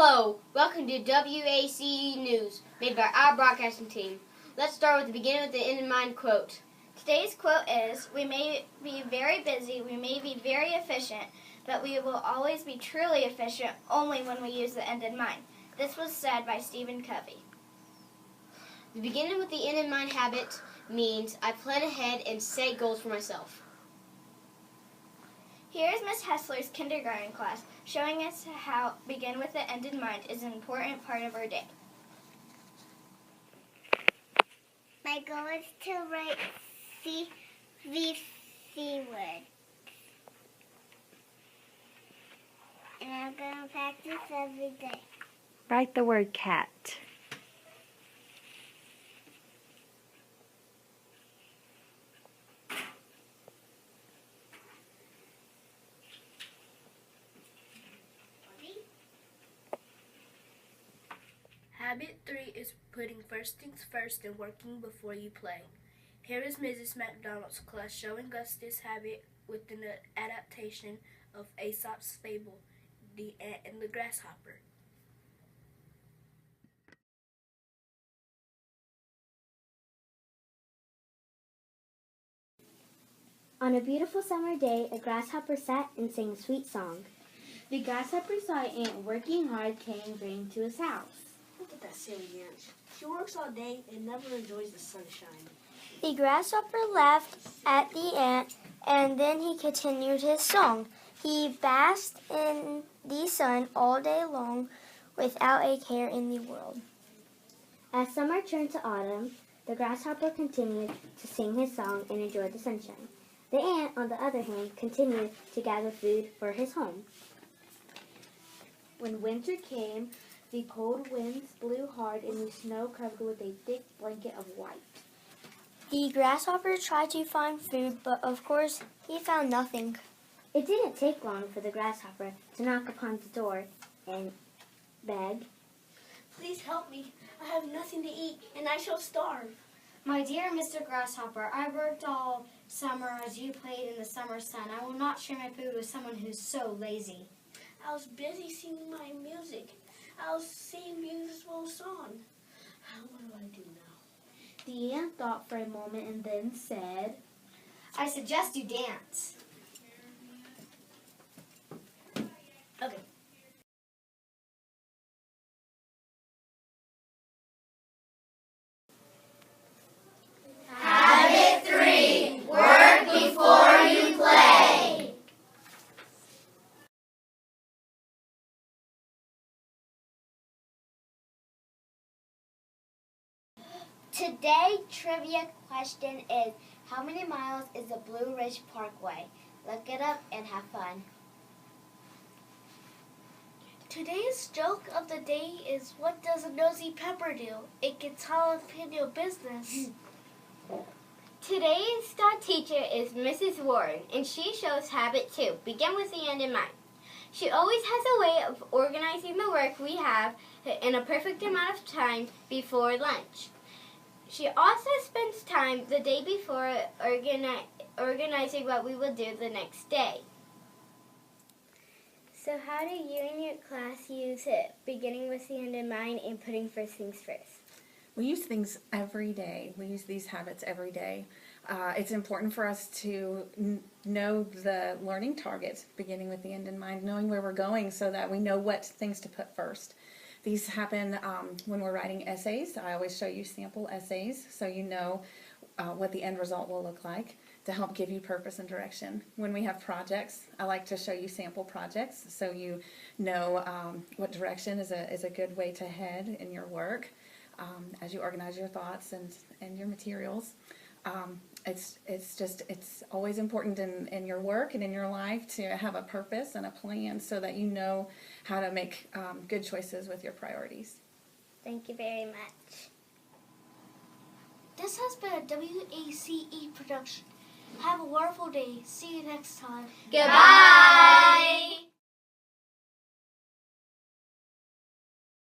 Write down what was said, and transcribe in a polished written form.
Hello, welcome to WACE News, made by our broadcasting team. Let's start with the beginning with the end in mind quote. Today's quote is, "We may be very busy, we may be very efficient, but we will always be truly efficient only when we use the end in mind." This was said by Stephen Covey. The beginning with the end in mind habit means I plan ahead and set goals for myself. Here is Miss Hessler's kindergarten class showing us how begin with the end in mind is an important part of our day. My goal is to write VC words. And I'm going to practice every day. Write the word cat. Habit 3 is putting first things first and working before you play. Here is Mrs. McDonald's class showing us this habit with an adaptation of Aesop's fable, The Ant and the Grasshopper. On a beautiful summer day, a grasshopper sat and sang a sweet song. The grasshopper saw an ant working hard carrying grain to his house. Look at that silly ant. She works all day and never enjoys the sunshine. The grasshopper laughed at the ant, and then he continued his song. He basked in the sun all day long without a care in the world. As summer turned to autumn, the grasshopper continued to sing his song and enjoy the sunshine. The ant, on the other hand, continued to gather food for his home. When winter came, the cold winds blew hard and the snow covered with a thick blanket of white. The grasshopper tried to find food, but of course he found nothing. It didn't take long for the grasshopper to knock upon the door and beg, "Please help me. I have nothing to eat and I shall starve." "My dear Mr. Grasshopper, I worked all summer as you played in the summer sun. I will not share my food with someone who's so lazy." "I was busy singing my music. I was singing a beautiful song. What do I do now?" The ant thought for a moment and then said, "I suggest you dance." Okay. Habit 3, work before you play. Today trivia question is, how many miles is the Blue Ridge Parkway? Look it up and have fun. Today's joke of the day is, what does a nosy pepper do? It gets all up in your business. Today's star teacher is Mrs. Warren, and she shows habit 2, begin with the end in mind. She always has a way of organizing the work we have in a perfect amount of time before lunch. She also spends time the day before organizing what we will do the next day. "So how do you and your class use it, beginning with the end in mind and putting first things first?" We use things every day. We use these habits every day. It's important for us to know the learning targets, beginning with the end in mind, knowing where we're going so that we know what things to put first. These happen when we're writing essays. I always show you sample essays so you know what the end result will look like to help give you purpose and direction. When we have projects, I like to show you sample projects so you know what direction is a good way to head in your work as you organize your thoughts and your materials. It's always important in your work and in your life to have a purpose and a plan so that you know how to make good choices with your priorities. Thank you very much. This has been a WACE production. Have a wonderful day. See you next time. Goodbye!